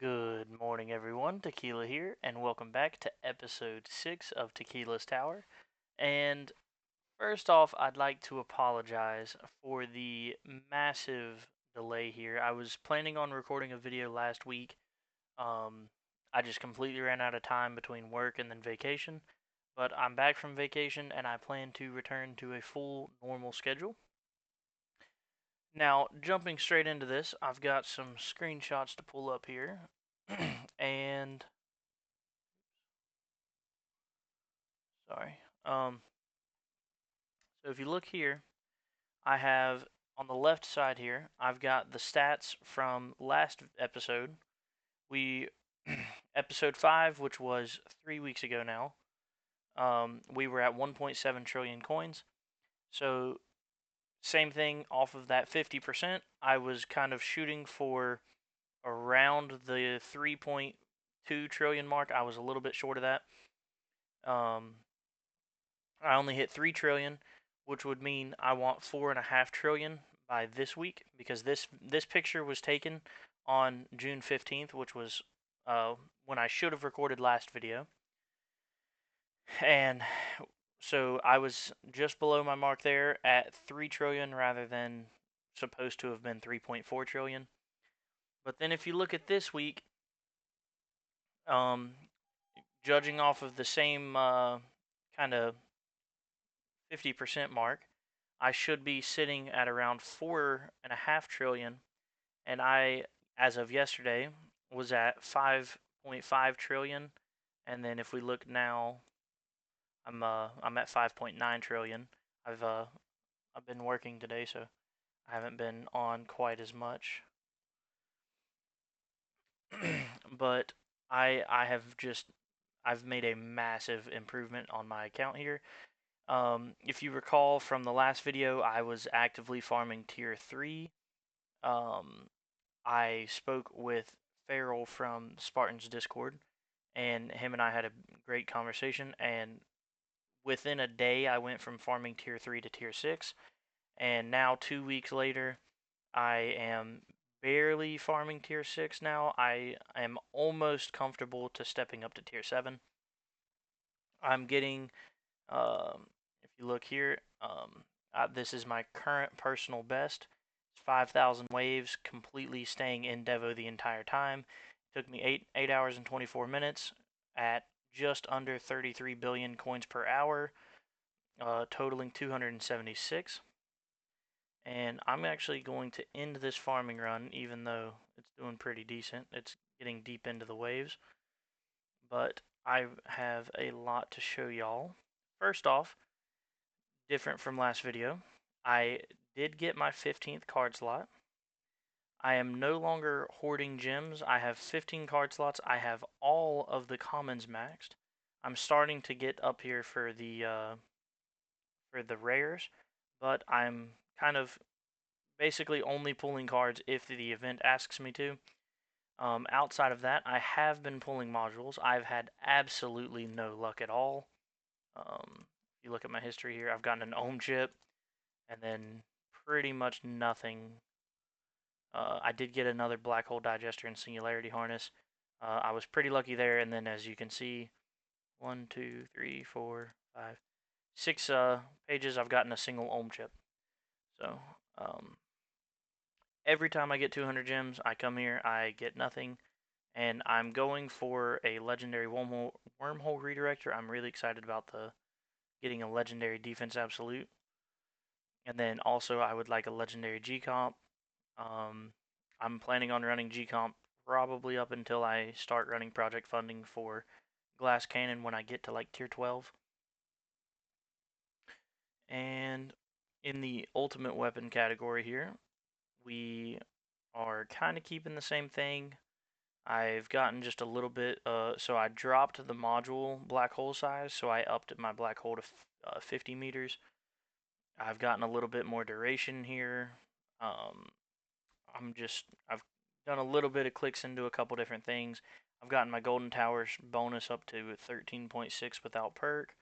Good morning, everyone. Tequila here, and welcome back to episode 6 of Tequila's Tower. And first off, I'd like to apologize for the massive delay here. I was planning on recording a video last week. Um, I just completely ran out of time between work and then vacation. But I'm back from vacation, and I plan to return to a full normal schedule. Now, jumping straight into this, I've got some screenshots to pull up here. and Sorry. So if you look here, I have on the left side here, I've got the stats from last episode. We episode 5, which was 3 weeks ago now. We were at 1.7 trillion coins. So same thing off of that 50%. I was kind of shooting for around the 3.2 trillion mark. I was a little bit short of that. Um, I only hit 3 trillion, which would mean I want 4.5 trillion by this week because this picture was taken on June 15th, which was when I should have recorded last video. And so I was just below my mark there at 3 trillion rather than supposed to have been 3.4 trillion. But then if you look at this week, um, judging off of the same kind of 50% mark, I should be sitting at around 4.5 trillion, and I, as of yesterday, was at 5.5 trillion, and then if we look now, I'm at 5.9 trillion. I've been working today, so I haven't been on quite as much, but I have just I've made a massive improvement on my account here. If you recall from the last video, I was actively farming tier 3. Um, I spoke with Farrell from Spartan's Discord, and him and I had a great conversation. And within a day, I went from farming tier 3 to tier 6. And now, 2 weeks later, I am barely farming tier 6 now. I am almost comfortable to stepping up to tier 7. I'm getting, if you look here, this is my current personal best. 5,000 waves, completely staying in Devo the entire time. It took me 8 hours and 24 minutes at just under 33 billion coins per hour, totaling 276. And I'm actually going to end this farming run, even though it's doing pretty decent. It's getting deep into the waves, but I have a lot to show y'all. First off, different from last video, I did get my 15th card slot. I am no longer hoarding gems. I have 15 card slots. I have all of the commons maxed. I'm starting to get up here for the rares, but I'm kind of basically only pulling cards if the event asks me to. Outside of that, I have been pulling modules. I've had absolutely no luck at all. If you look at my history here, I've gotten an ohm chip and then pretty much nothing. I did get another black hole digester and singularity harness. I was pretty lucky there, and then as you can see, 1, 2, 3, 4, 5, 6 pages, I've gotten a single ohm chip. So um, every time I get 200 gems, I come here, I get nothing, and I'm going for a legendary wormhole redirector. I'm really excited about the getting a legendary defense absolute, and then also I would like a legendary G comp. Um, I'm planning on running G comp probably up until I start running project funding for glass cannon when I get to like tier 12. And in the ultimate weapon category here, we are kind of keeping the same thing. I've gotten just a little bit, so I dropped the module black hole size, so I upped my black hole to 50 meters. I've gotten a little bit more duration here. Um, I've done a little bit of clicks into a couple different things. I've gotten my golden towers bonus up to 13.6 without perk.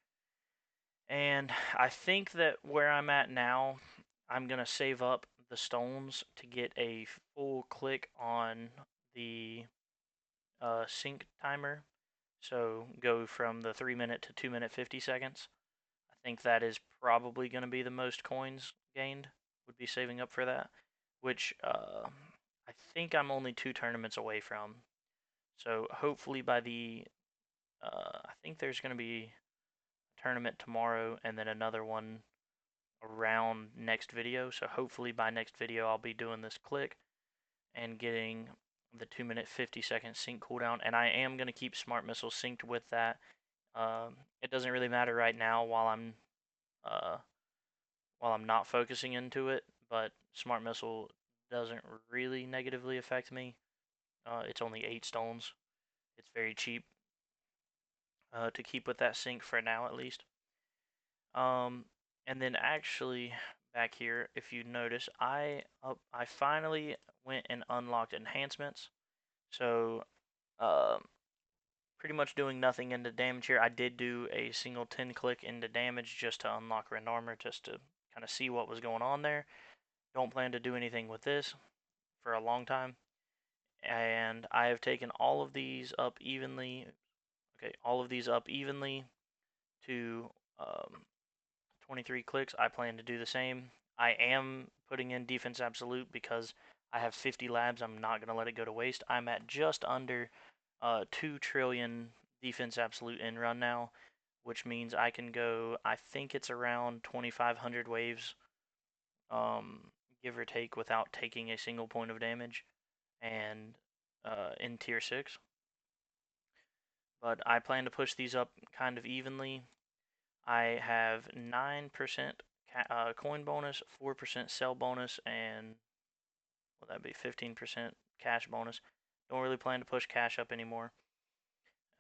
And I think that where I'm at now, I'm going to save up the stones to get a full click on the sync timer. So go from the 3 minute to 2 minute 50 seconds. I think that is probably going to be the most coins gained. Would be saving up for that, which I think I'm only 2 tournaments away from. So hopefully by the I think there's going to be a tournament tomorrow and then another one around next video. So hopefully by next video I'll be doing this click and getting the 2 minute 50-second sync cooldown. And I am going to keep Smart Missile synced with that. It doesn't really matter right now uh, while I'm not focusing into it, but Smart Missile doesn't really negatively affect me. It's only 8 stones. It's very cheap to keep with that sync for now at least. Um, and then actually back here, if you notice, I finally went and unlocked enhancements. So um, pretty much doing nothing into damage here. I did do a single 10 click into damage just to unlock Rend Armor, just to kind of see what was going on there. Don't plan to do anything with this for a long time. And I have taken all of these up evenly. Okay, all of these up evenly to 23 clicks. I plan to do the same. I am putting in Defense Absolute because I have 50 labs. I'm not going to let it go to waste. I'm at just under 2 trillion Defense Absolute in run now, which means I can go, I think it's around 2,500 waves, um, give or take, without taking a single point of damage, and in tier 6. But I plan to push these up kind of evenly. I have 9% coin bonus, 4% sell bonus, and will that be 15% cash bonus. Don't really plan to push cash up anymore.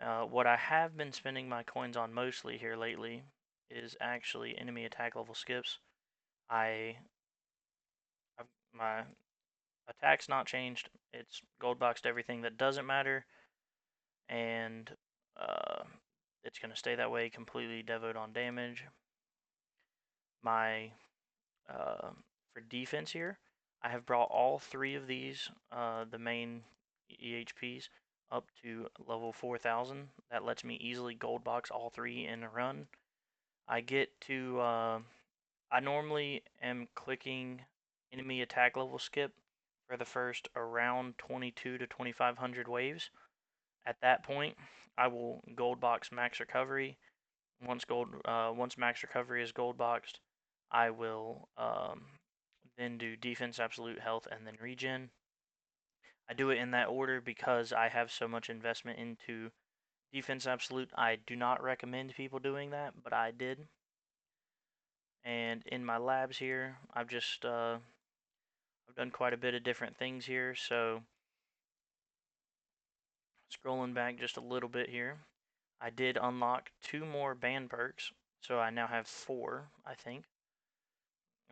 What I have been spending my coins on mostly here lately is actually enemy attack level skips. I my attack's not changed. It's gold boxed everything that doesn't matter, and uh, it's gonna stay that way. Completely devoed on damage. My uh, for defense here, I have brought all 3 of these, the main EHPs, up to level 4,000. That lets me easily gold box all 3 in a run. I get to, I normally am clicking enemy attack level skip for the first around 22 to 2,500 waves. At that point, I will gold box max recovery. Once max recovery is gold boxed, I will then do defense, absolute health, and then regen. I do it in that order because I have so much investment into defense absolute. I do not recommend people doing that, but I did. And in my labs here, I've done quite a bit of different things here. So scrolling back just a little bit here, I did unlock 2 more band perks, so I now have 4, I think.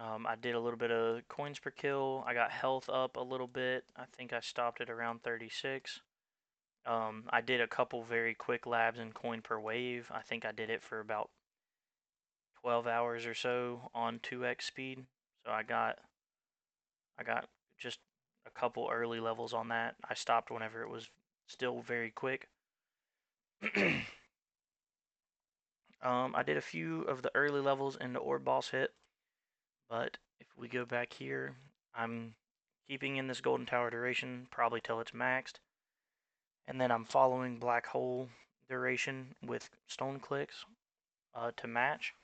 I did a little bit of coins per kill. I got health up a little bit. I think I stopped at around 36. I did a couple very quick labs in coin per wave. I think I did it for about 12 hours or so on 2x speed. So I got just a couple early levels on that. I stopped whenever it was still very quick. I did a few of the early levels in the orb boss hit, but if we go back here, I'm keeping in this golden tower duration probably till it's maxed, and then I'm following black hole duration with stone clicks to match.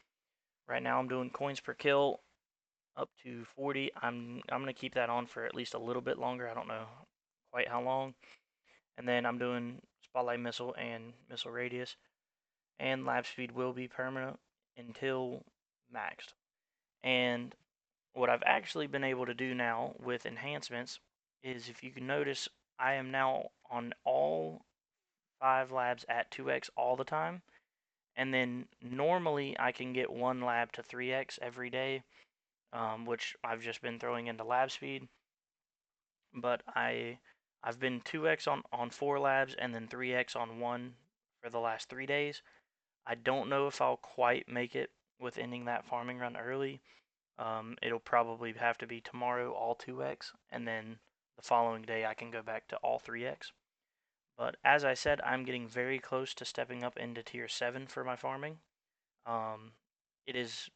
Right now I'm doing coins per kill up to 40. I'm gonna keep that on for at least a little bit longer. I don't know quite how long. And then I'm doing spotlight missile and missile radius, and lap speed will be permanent until maxed. And what I've actually been able to do now with enhancements is, if you can notice, I am now on all 5 labs at 2x all the time. And then normally I can get 1 lab to 3x every day, which I've just been throwing into lab speed. But I've been 2x on 4 labs and then 3x on 1 for the last 3 days. I don't know if I'll quite make it with ending that farming run early. It'll probably have to be tomorrow all 2x, and then the following day I can go back to all 3x. But as I said, I'm getting very close to stepping up into tier 7 for my farming. Um, it has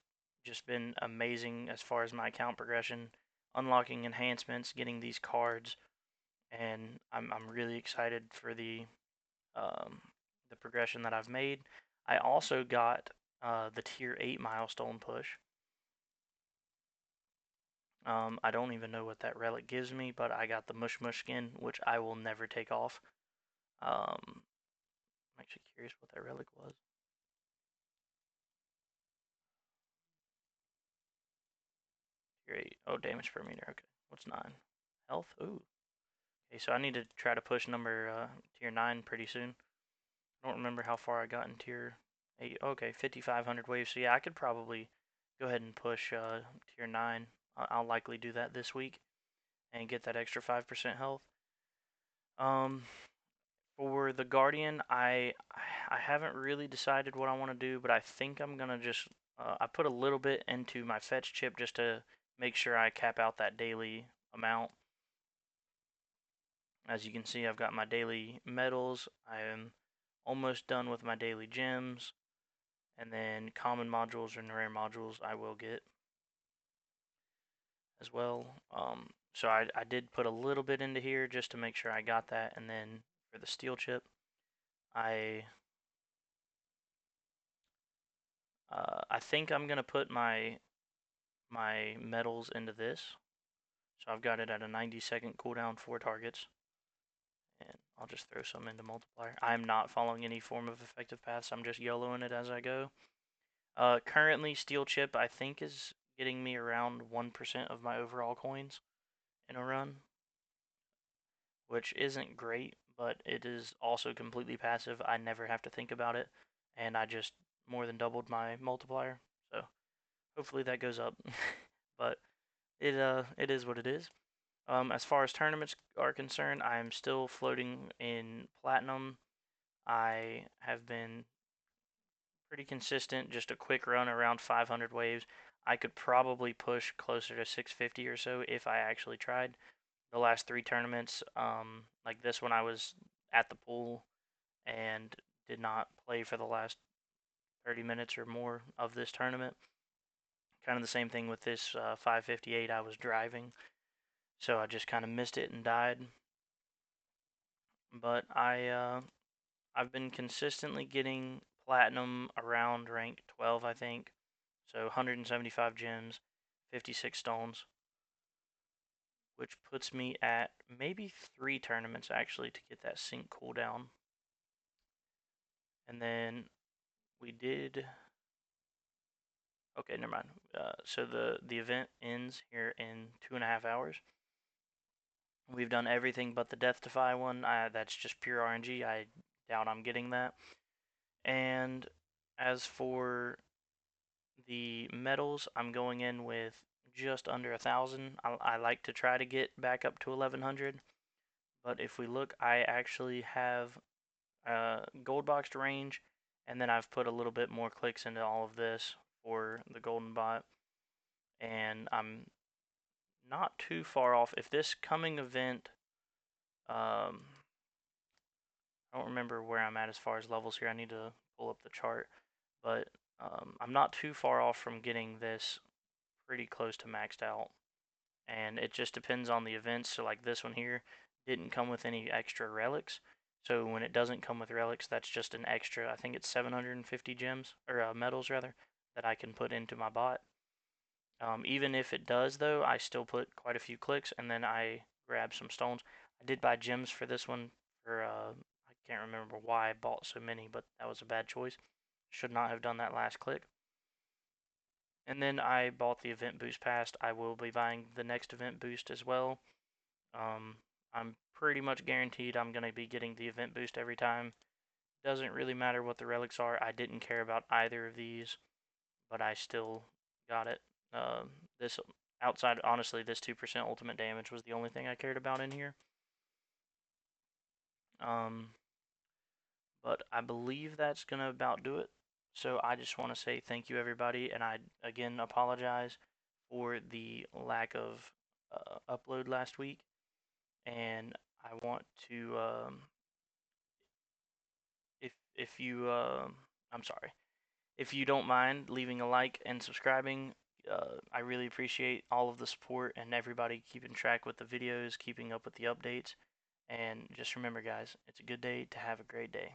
just been amazing as far as my account progression, unlocking enhancements, getting these cards, and I'm really excited for um, the progression that I've made. I also got the tier 8 milestone push. I don't even know what that relic gives me, but I got the Mush Mush skin, which I will never take off. I'm actually curious what that relic was. Tier 8. Oh, damage per meter. Okay. What's 9? Health? Ooh. Okay, so I need to try to push number tier 9 pretty soon. I don't remember how far I got in tier 8. Okay, 5,500 waves. So yeah, I could probably go ahead and push tier 9. I'll likely do that this week and get that extra 5% health. Um, for the Guardian, I haven't really decided what I want to do, but I think I'm gonna just I put a little bit into my fetch chip just to make sure I cap out that daily amount. As you can see, I've got my daily medals. I am almost done with my daily gems, and then common modules and rare modules I will get as well. So I did put a little bit into here just to make sure I got that, and then for the steel chip, I I think I'm gonna put my medals into this. So I've got it at a 90-second cooldown for targets, and I'll just throw some into multiplier. I'm not following any form of effective paths. I'm just YOLOing it as I go. Currently, steel chip I think is getting me around 1% of my overall coins in a run, which isn't great, but it is also completely passive. I never have to think about it, and I just more than doubled my multiplier. So hopefully that goes up, but it is what it is. As far as tournaments are concerned, I'm still floating in platinum. I have been pretty consistent, just a quick run around 500 waves. I could probably push closer to 650 or so if I actually tried. The last 3 tournaments, like this one, I was at the pool and did not play for the last 30 minutes or more of this tournament. Kind of the same thing with this 558. I was driving, so I just kind of missed it and died. But I've been consistently getting platinum around rank 12, I think. So 175 gems, 56 stones, which puts me at maybe 3 tournaments actually to get that sync cooldown. And then we did. Okay, never mind. So the event ends here in 2.5 hours. We've done everything but the Death Defy one. That's just pure RNG. I doubt I'm getting that. And as for the medals, I'm going in with just under 1,000. I like to try to get back up to 1,100. But if we look, I actually have gold boxed range, and then I've put a little bit more clicks into all of this for the golden bot, and I'm not too far off. If this coming event, um, I don't remember where I'm at as far as levels here. I need to pull up the chart, but I'm not too far off from getting this pretty close to maxed out. And it just depends on the events. So like this one here didn't come with any extra relics. So when it doesn't come with relics, that's just an extra, I think it's 750 gems, or medals rather, that I can put into my bot. Even if it does though, I still put quite a few clicks and then I grab some stones. I did buy gems for this one for, I can't remember why I bought so many, but that was a bad choice. Should not have done that last click. And then I bought the event boost pass. I will be buying the next event boost as well. I'm pretty much guaranteed I'm going to be getting the event boost every time. Doesn't really matter what the relics are. I didn't care about either of these, but I still got it. This outside, honestly, this 2% ultimate damage was the only thing I cared about in here. Um, but I believe that's going to about do it. So I just want to say thank you, everybody, and I again apologize for the lack of upload last week. And I want to if you I'm sorry. If you don't mind leaving a like and subscribing, I really appreciate all of the support and everybody keeping track with the videos, keeping up with the updates. And just remember, guys, it's a good day to have a great day.